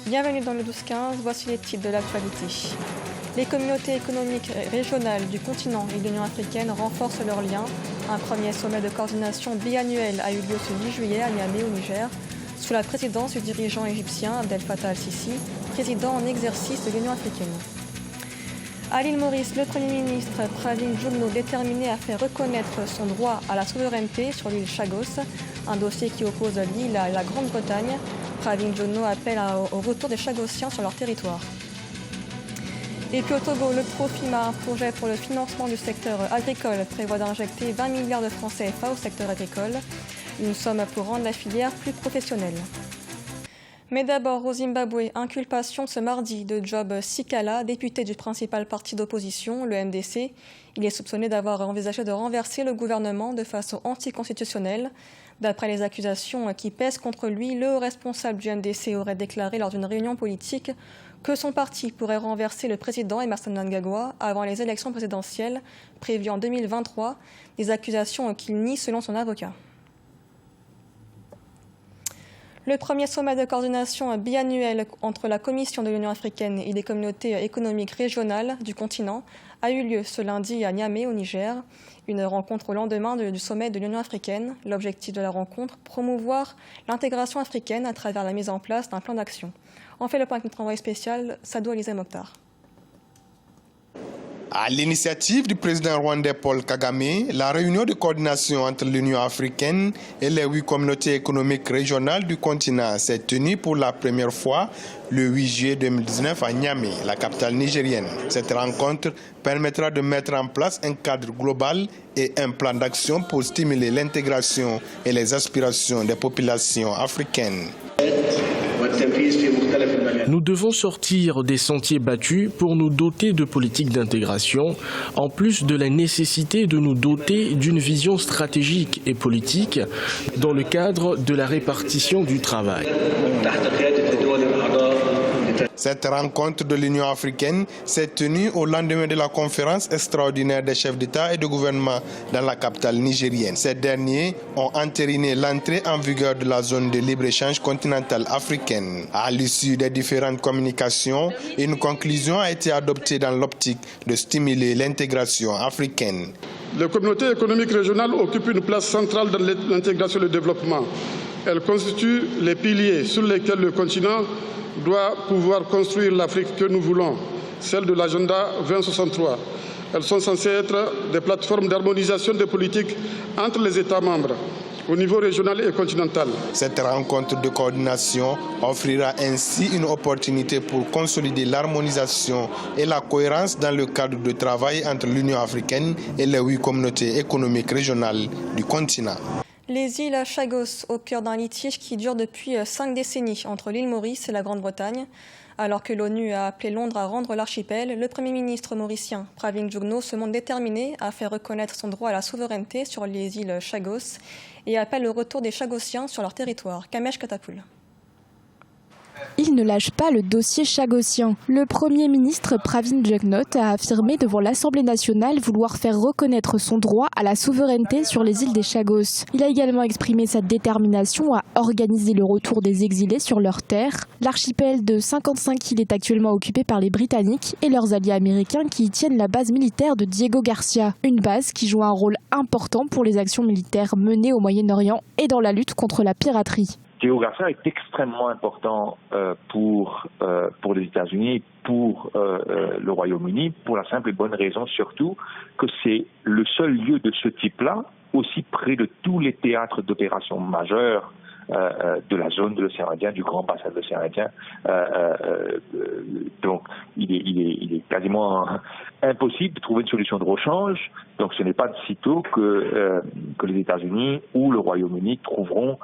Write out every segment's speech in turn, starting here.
Bienvenue dans le 12-15, voici les titres de l'actualité. Les communautés économiques régionales du continent et de l'Union africaine renforcent leurs liens. Un premier sommet de coordination biannuel a eu lieu ce 10 juillet à Niamey au Niger, sous la présidence du dirigeant égyptien Abdel Fattah al-Sisi, président en exercice de l'Union africaine. À l'île Maurice, le Premier ministre Pravin Gordhan déterminé à faire reconnaître son droit à la souveraineté sur l'île Chagos, un dossier qui oppose l'île à la Grande-Bretagne. Pravin Gordhan appelle au retour des Chagossiens sur leur territoire. Et puis au Togo, le Profima, un projet pour le financement du secteur agricole, prévoit d'injecter 20 milliards de francs CFA au secteur agricole, une somme pour rendre la filière plus professionnelle. Mais d'abord, au Zimbabwe, inculpation ce mardi de Job Sikala, député du principal parti d'opposition, le MDC. Il est soupçonné d'avoir envisagé de renverser le gouvernement de façon anticonstitutionnelle. D'après les accusations qui pèsent contre lui, le responsable du MDC aurait déclaré lors d'une réunion politique que son parti pourrait renverser le président Emmerson Mnangagwa avant les élections présidentielles prévues en 2023, des accusations qu'il nie selon son avocat. Le premier sommet de coordination biannuel entre la Commission de l'Union africaine et les communautés économiques régionales du continent a eu lieu ce lundi à Niamey au Niger. Une rencontre au lendemain du sommet de l'Union africaine. L'objectif de la rencontre, promouvoir l'intégration africaine à travers la mise en place d'un plan d'action. On fait le point avec notre envoyé spécial, Sadou Alizé Mokhtar. À l'initiative du président rwandais Paul Kagame, la réunion de coordination entre l'Union africaine et les 8 communautés économiques régionales du continent s'est tenue pour la première fois le 8 juillet 2019 à Niamey, la capitale nigérienne. Cette rencontre permettra de mettre en place un cadre global et un plan d'action pour stimuler l'intégration et les aspirations des populations africaines. Nous devons sortir des sentiers battus pour nous doter de politiques d'intégration, en plus de la nécessité de nous doter d'une vision stratégique et politique dans le cadre de la répartition du travail. Cette rencontre de l'Union africaine s'est tenue au lendemain de la conférence extraordinaire des chefs d'État et de gouvernement dans la capitale nigérienne. Ces derniers ont entériné l'entrée en vigueur de la zone de libre-échange continentale africaine. À l'issue des différentes communications, une conclusion a été adoptée dans l'optique de stimuler l'intégration africaine. Les communautés économiques régionales occupent une place centrale dans l'intégration et le développement. Elles constituent les piliers sur lesquels le continent doit pouvoir construire l'Afrique que nous voulons, celle de l'agenda 2063. Elles sont censées être des plateformes d'harmonisation des politiques entre les États membres au niveau régional et continental. Cette rencontre de coordination offrira ainsi une opportunité pour consolider l'harmonisation et la cohérence dans le cadre de travail entre l'Union africaine et les 8 communautés économiques régionales du continent. Les îles Chagos, au cœur d'un litige qui dure depuis 5 décennies entre l'île Maurice et la Grande-Bretagne. Alors que l'ONU a appelé Londres à rendre l'archipel, le Premier ministre mauricien Pravin Gordhan se montre déterminé à faire reconnaître son droit à la souveraineté sur les îles Chagos et appelle le retour des Chagossiens sur leur territoire. Kamesh Katapoul. Il ne lâche pas le dossier chagossien. Le Premier ministre Pravin Gordhan a affirmé devant l'Assemblée nationale vouloir faire reconnaître son droit à la souveraineté sur les îles des Chagos. Il a également exprimé sa détermination à organiser le retour des exilés sur leurs terres. L'archipel de 55 îles est actuellement occupé par les Britanniques et leurs alliés américains qui y tiennent la base militaire de Diego Garcia. Une base qui joue un rôle important pour les actions militaires menées au Moyen-Orient et dans la lutte contre la piraterie. Diego Garcia est extrêmement important pour les États-Unis, pour le Royaume-Uni, pour la simple et bonne raison surtout que c'est le seul lieu de ce type-là, aussi près de tous les théâtres d'opérations majeures de la zone de l'océan Indien, du grand bassin de l'océan Indien. Donc il est quasiment impossible de trouver une solution de rechange. Donc ce n'est pas de sitôt que les États-Unis ou le Royaume-Uni trouveront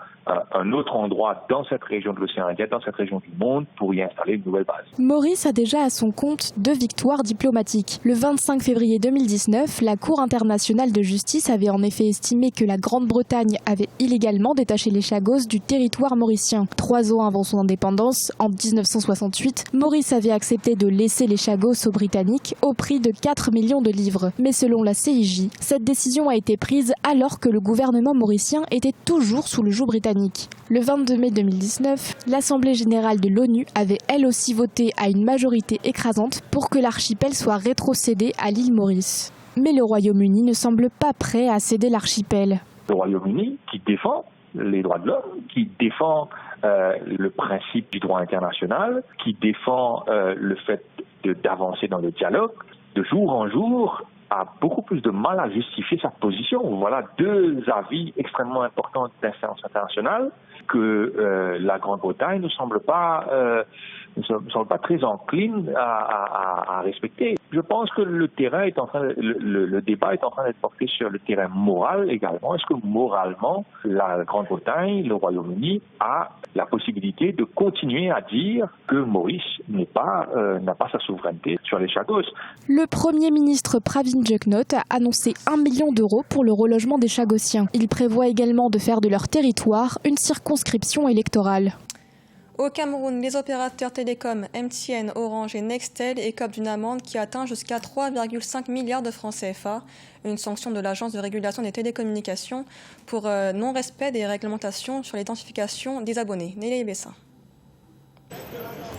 un autre endroit dans cette région de l'océan Indien, dans cette région du monde, pour y installer une nouvelle base. Maurice a déjà à son compte 2 victoires diplomatiques. Le 25 février 2019, la Cour internationale de justice avait en effet estimé que la Grande-Bretagne avait illégalement détaché les Chagos du territoire mauricien. 3 ans avant son indépendance, en 1968, Maurice avait accepté de laisser les Chagos aux Britanniques au prix de 4 millions de livres. Mais selon la CIJ, cette décision a été prise alors que le gouvernement mauricien était toujours sous le joug britannique. britannique. Le 22 mai 2019, l'Assemblée générale de l'ONU avait elle aussi voté à une majorité écrasante pour que l'archipel soit rétrocédé à l'île Maurice. Mais le Royaume-Uni ne semble pas prêt à céder l'archipel. Le Royaume-Uni qui défend les droits de l'homme, qui défend le principe du droit international, qui défend le fait d'avancer dans le dialogue, de jour en jour, a beaucoup plus de mal à justifier sa position. Voilà deux avis extrêmement importants d'instances internationales que la Grande-Bretagne ne semble pas très encline à respecter. Je pense que le débat est en train d'être porté sur le terrain moral également. Est-ce que moralement, la Grande-Bretagne, le Royaume-Uni, a la possibilité de continuer à dire que Maurice n'a pas sa souveraineté sur les Chagos? Le Premier ministre Pravin Jugnauth a annoncé 1 million d'euros pour le relogement des Chagossiens. Il prévoit également de faire de leur territoire une circonscription électorale. Au Cameroun, les opérateurs télécoms MTN, Orange et Nextel écopent d'une amende qui atteint jusqu'à 3,5 milliards de francs CFA, une sanction de l'Agence de régulation des télécommunications pour non-respect des réglementations sur l'identification des abonnés. Nelly Bessin.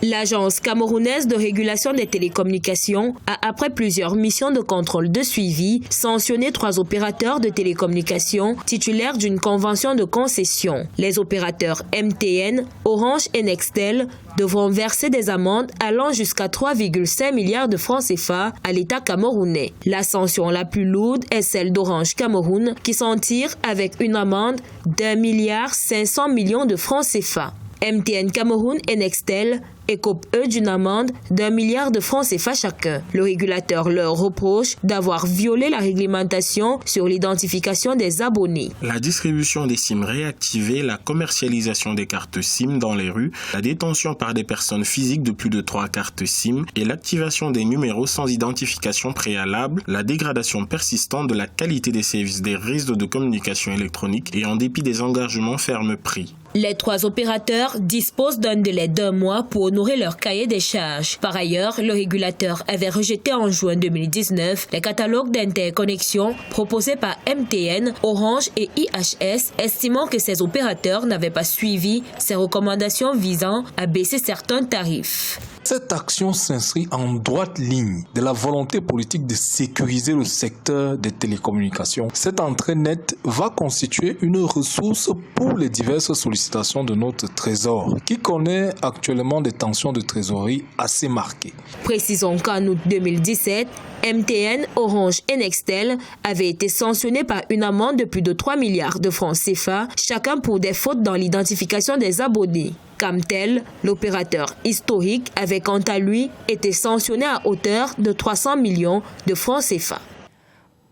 L'Agence camerounaise de régulation des télécommunications a, après plusieurs missions de contrôle de suivi, sanctionné 3 opérateurs de télécommunications titulaires d'une convention de concession. Les opérateurs MTN, Orange et Nextel devront verser des amendes allant jusqu'à 3,5 milliards de francs CFA à l'État camerounais. La sanction la plus lourde est celle d'Orange Cameroun qui s'en tire avec une amende d'1,5 milliard de francs CFA. MTN Cameroun et Nextel écopent eux d'une amende d'1 milliard de francs CFA chacun. Le régulateur leur reproche d'avoir violé la réglementation sur l'identification des abonnés. La distribution des SIM réactivées, la commercialisation des cartes SIM dans les rues, la détention par des personnes physiques de plus de 3 cartes SIM et l'activation des numéros sans identification préalable, la dégradation persistante de la qualité des services des réseaux de communication électronique et en dépit des engagements fermes pris. Les 3 opérateurs disposent d'un délai d'1 mois pour honorer leur cahier des charges. Par ailleurs, le régulateur avait rejeté en juin 2019 les catalogues d'interconnexion proposés par MTN, Orange et IHS, estimant que ces opérateurs n'avaient pas suivi ces recommandations visant à baisser certains tarifs. Cette action s'inscrit en droite ligne de la volonté politique de sécuriser le secteur des télécommunications. Cette entrée nette va constituer une ressource pour les diverses sollicitations de notre trésor, qui connaît actuellement des tensions de trésorerie assez marquées. Précisons qu'en août 2017, MTN, Orange et Nextel avaient été sanctionnés par une amende de plus de 3 milliards de francs CFA, chacun pour des fautes dans l'identification des abonnés. Camtel, l'opérateur historique, avait quant à lui été sanctionné à hauteur de 300 millions de francs CFA.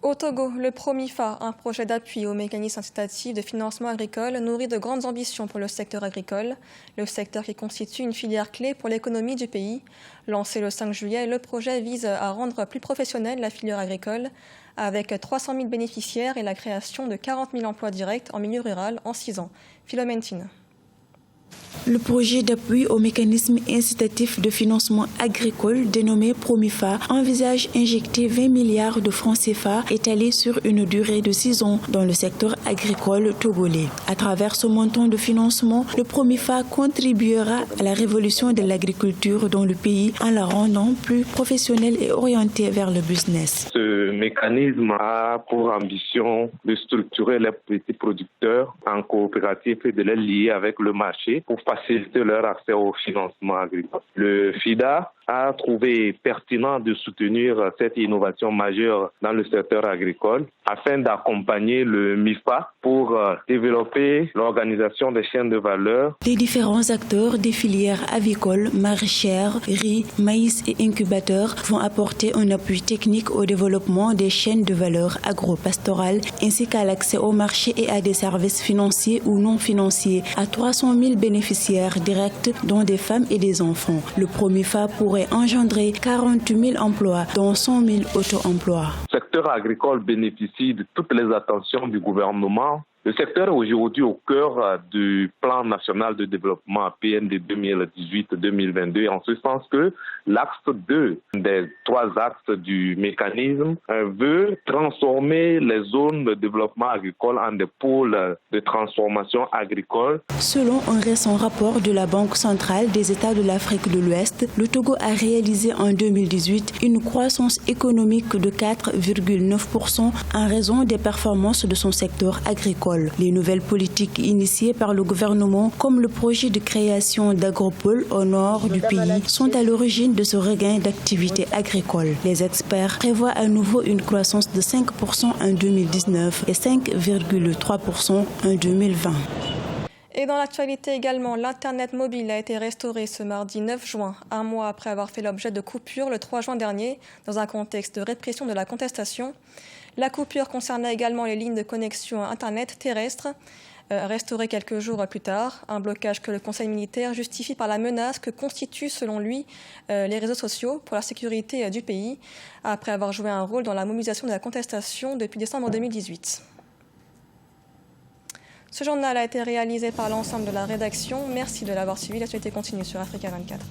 Au Togo, le PROMIFA, un projet d'appui au mécanisme incitatif de financement agricole, nourrit de grandes ambitions pour le secteur agricole, le secteur qui constitue une filière clé pour l'économie du pays. Lancé le 5 juillet, le projet vise à rendre plus professionnelle la filière agricole, avec 300 000 bénéficiaires et la création de 40 000 emplois directs en milieu rural en 6 ans. Philomène Tine. Le projet d'appui au mécanisme incitatif de financement agricole dénommé PROMIFA envisage injecter 20 milliards de francs CFA étalés sur une durée de 6 ans dans le secteur agricole togolais. À travers ce montant de financement, le PROMIFA contribuera à la révolution de l'agriculture dans le pays en la rendant plus professionnelle et orientée vers le business. Ce mécanisme a pour ambition de structurer les petits producteurs en coopérative et de les lier avec le marché pour faciliter leur accès au financement agricole. Le FIDA a trouvé pertinent de soutenir cette innovation majeure dans le secteur agricole afin d'accompagner le MIFA pour développer l'organisation des chaînes de valeur. Les différents acteurs des filières avicoles, maraîchères, riz, maïs et incubateurs vont apporter un appui technique au développement des chaînes de valeur agro-pastorales ainsi qu'à l'accès au marché et à des services financiers ou non financiers à 300 000 bénéficiaires directs dont des femmes et des enfants. Le PROMIFA pourrait engendrer 40 000 emplois, dont 100 000 auto-emplois. Le secteur agricole bénéficie de toutes les attentions du gouvernement, de Le secteur est aujourd'hui au cœur du plan national de développement PND 2018-2022, en ce sens que l'axe 2 des 3 axes du mécanisme veut transformer les zones de développement agricole en des pôles de transformation agricole. Selon un récent rapport de la Banque centrale des États de l'Afrique de l'Ouest, le Togo a réalisé en 2018 une croissance économique de 4,9% en raison des performances de son secteur agricole. Les nouvelles politiques initiées par le gouvernement, comme le projet de création d'agropoles au nord du pays, sont à l'origine de ce regain d'activité agricole. Les experts prévoient à nouveau une croissance de 5% en 2019 et 5,3% en 2020. Et dans l'actualité également, l'Internet mobile a été restauré ce mardi 9 juin, un mois après avoir fait l'objet de coupures le 3 juin dernier, dans un contexte de répression de la contestation. La coupure concernait également les lignes de connexion Internet terrestre, restaurées quelques jours plus tard. Un blocage que le Conseil militaire justifie par la menace que constituent, selon lui, les réseaux sociaux pour la sécurité du pays, après avoir joué un rôle dans la mobilisation de la contestation depuis décembre 2018. Ce journal a été réalisé par l'ensemble de la rédaction. Merci de l'avoir suivi. L'actualité continue sur Africa 24.